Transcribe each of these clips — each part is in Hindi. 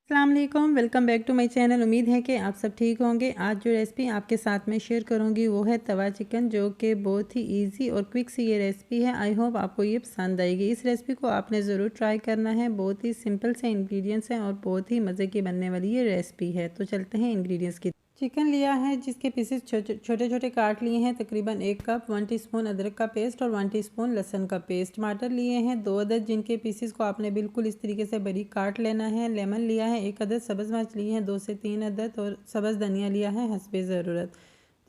अस्सलाम वालेकुम, welcome back to my channel. उम्मीद है कि आप सब ठीक होंगे। आज जो रेसिपी आपके साथ में शेयर करूंगी वो है तवा चिकन, जो कि बहुत ही इजी और क्विक सी ये रेसिपी है। आई होप आपको ये पसंद आएगी। इस रेसिपी को आपने ज़रूर ट्राई करना है। बहुत ही सिंपल से इंग्रेडिएंट्स हैं और बहुत ही मज़े की बनने वाली ये रेसिपी है। तो चलते हैं इंग्रेडिएंट्स की। चिकन लिया है जिसके पीसेस छोटे छोटे काट लिए हैं, तकरीबन 1 कप, 1 टीस्पून अदरक का पेस्ट और 1 टीस्पून लहसुन का पेस्ट। टमाटर लिए हैं 2 अदद, जिनके पीसेस को आपने बिल्कुल इस तरीके से बारीक काट लेना है। लेमन लिया है 1 अदद, सब्ज़ मिर्च लिए हैं 2 से 3 अदद और सब्ज़ धनिया लिया है हस्बे ज़रूरत।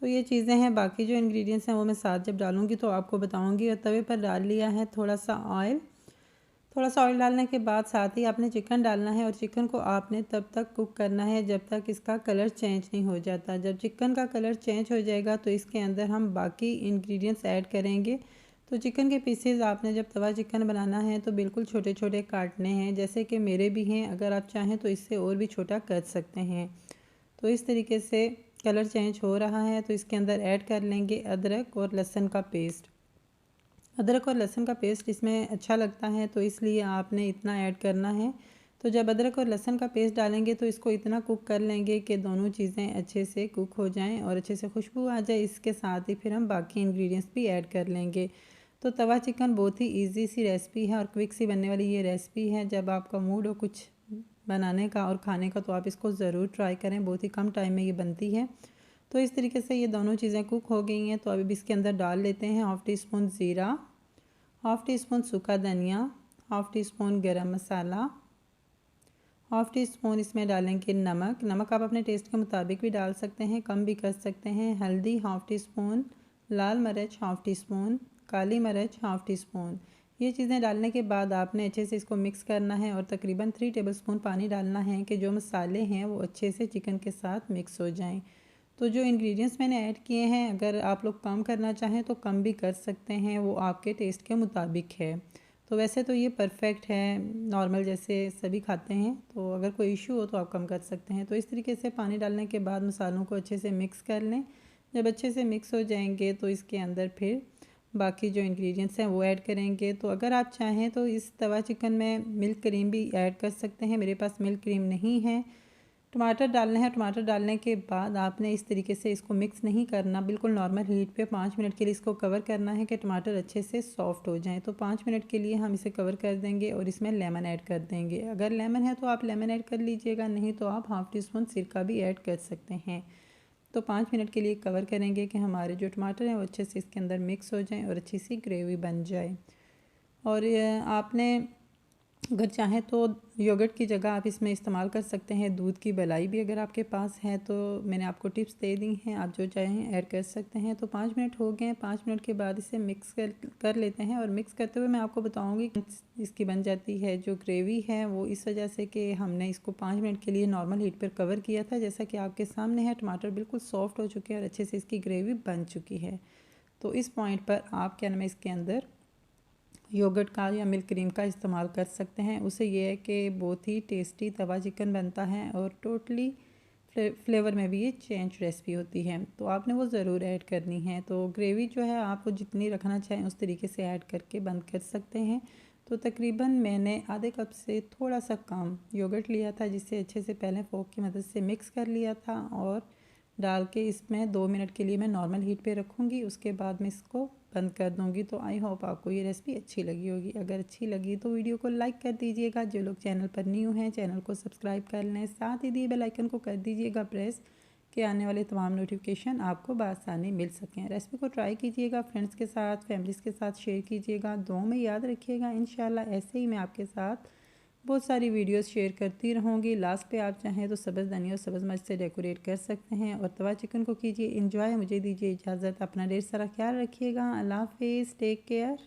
तो ये चीज़ें हैं। बाकी जो इंग्रेडिएंट्स हैं वो मैं साथ जब डालूँगी तो आपको बताऊँगी। और तवे पर डाल लिया है थोड़ा सा ऑयल। थोड़ा सा ऑयल डालने के बाद साथ ही आपने चिकन डालना है और चिकन को आपने तब तक कुक करना है जब तक इसका कलर चेंज नहीं हो जाता। जब चिकन का कलर चेंज हो जाएगा तो इसके अंदर हम बाकी इंग्रेडिएंट्स ऐड करेंगे। तो चिकन के पीसेस आपने जब तवा चिकन बनाना है तो बिल्कुल छोटे छोटे काटने हैं, जैसे कि मेरे भी हैं। अगर आप चाहें तो इससे और भी छोटा कर सकते हैं। तो इस तरीके से कलर चेंज हो रहा है तो इसके अंदर ऐड कर लेंगे अदरक और लहसुन का पेस्ट। अदरक और लहसुन का पेस्ट इसमें अच्छा लगता है तो इसलिए आपने इतना ऐड करना है। तो जब अदरक और लहसुन का पेस्ट डालेंगे तो इसको इतना कुक कर लेंगे कि दोनों चीज़ें अच्छे से कुक हो जाएं और अच्छे से खुशबू आ जाए। इसके साथ ही फिर हम बाकी इंग्रेडिएंट्स भी ऐड कर लेंगे। तो तवा चिकन बहुत ही ईजी सी रेसिपी है और क्विक सी बनने वाली ये रेसिपी है। जब आपका मूड हो कुछ बनाने का और खाने का तो आप इसको ज़रूर ट्राई करें। बहुत ही कम टाइम में ये बनती है। तो इस तरीके से ये दोनों चीज़ें कुक हो गई हैं। तो अभी इसके अंदर डाल लेते हैं 1/2 टीस्पून ज़ीरा, 1/2 टीस्पून सूखा धनिया, 1/2 टीस्पून गरम मसाला, 1/2 टीस्पून इसमें डालेंगे नमक। नमक आप अपने टेस्ट के मुताबिक भी डाल सकते हैं, कम भी कर सकते हैं। हल्दी 1/2 टीस्पून, लाल मिर्च 1/2 टीस्पून, काली मिर्च 1/2 टीस्पून। ये चीज़ें डालने के बाद आपने अच्छे से इसको मिक्स करना है और तकरीबन 3 टेबलस्पून पानी डालना है कि जो मसाले हैं वो अच्छे से चिकन के साथ मिक्स हो जाएं। तो जो इंग्रेडिएंट्स मैंने ऐड किए हैं, अगर आप लोग कम करना चाहें तो कम भी कर सकते हैं, वो आपके टेस्ट के मुताबिक है। तो वैसे तो ये परफेक्ट है, नॉर्मल जैसे सभी खाते हैं। तो अगर कोई इशू हो तो आप कम कर सकते हैं। तो इस तरीके से पानी डालने के बाद मसालों को अच्छे से मिक्स कर लें। जब अच्छे से मिक्स हो जाएंगे तो इसके अंदर फिर बाकी जो इंग्रेडिएंट्स हैं वो ऐड करेंगे। तो अगर आप चाहें तो इस तवा चिकन में मिल्क क्रीम भी ऐड कर सकते हैं। मेरे पास मिल्क क्रीम नहीं है। टमाटर डालने हैं। टमाटर डालने के बाद आपने इस तरीके से इसको मिक्स नहीं करना, बिल्कुल नॉर्मल हीट पे 5 मिनट के लिए इसको कवर करना है कि टमाटर अच्छे से सॉफ्ट हो जाएं। तो 5 मिनट के लिए हम इसे कवर कर देंगे और इसमें लेमन ऐड कर देंगे। अगर लेमन है तो आप लेमन ऐड कर लीजिएगा, नहीं तो आप 1/2 टीस्पून सिरका भी ऐड कर सकते हैं। तो 5 मिनट के लिए कवर करेंगे कि हमारे जो टमाटर हैं वो अच्छे से इसके अंदर मिक्स हो जाएँ और अच्छी सी ग्रेवी बन जाए। और आपने अगर चाहें तो योगर्ट की जगह आप इसमें इस्तेमाल कर सकते हैं दूध की मलाई भी, अगर आपके पास है। तो मैंने आपको टिप्स दे दी हैं, आप जो चाहें ऐड कर सकते हैं। तो 5 मिनट हो गए हैं। 5 मिनट के बाद इसे मिक्स कर लेते हैं। और मिक्स करते हुए मैं आपको बताऊंगी इसकी बन जाती है जो ग्रेवी है वो इस वजह से कि हमने इसको 5 मिनट के लिए नॉर्मल हीट पर कवर किया था। जैसा कि आपके सामने है, टमाटर बिल्कुल सॉफ्ट हो चुके हैं और अच्छे से इसकी ग्रेवी बन चुकी है। तो इस पॉइंट पर आप क्या नाम है इसके अंदर योगर्ट का या मिल्क क्रीम का इस्तेमाल कर सकते हैं। उससे ये है कि बहुत ही टेस्टी तवा चिकन बनता है और टोटली फ्लेवर में भी ये चेंज रेसिपी होती है। तो आपने वो ज़रूर ऐड करनी है। तो ग्रेवी जो है आपको जितनी रखना चाहें उस तरीके से ऐड करके बंद कर सकते हैं। तो तकरीबन मैंने आधे कप से थोड़ा सा कम योगर्ट लिया था, जिससे अच्छे से पहले फोक की मदद से मिक्स कर लिया था और डाल के इसमें 2 मिनट के लिए मैं नॉर्मल हीट पे रखूँगी। उसके बाद मैं इसको बंद कर दूँगी। तो आई होप आपको ये रेसिपी अच्छी लगी होगी। अगर अच्छी लगी तो वीडियो को लाइक कर दीजिएगा। जो लोग चैनल पर न्यू हैं चैनल को सब्सक्राइब कर लें, साथ ही दिए बेल आइकन को कर दीजिएगा प्रेस, कि आने वाले तमाम नोटिफिकेशन आपको बआसानी मिल सकें। रेसिपी को ट्राई कीजिएगा, फ्रेंड्स के साथ फैमिलीज़ के साथ शेयर कीजिएगा। दुआओं में याद रखिएगा। इंशाल्लाह ऐसे ही मैं आपके साथ बहुत सारी वीडियोस शेयर करती रहूँगी। लास्ट पे आप चाहें तो सब्ज़ धनिया और सब्ज़ मिर्च से डेकोरेट कर सकते हैं। और तवा चिकन को कीजिए इंजॉय। मुझे दीजिए इजाज़त। अपना ढेर सारा ख्याल रखिएगा। अल्लाह हाफिज़, टेक केयर।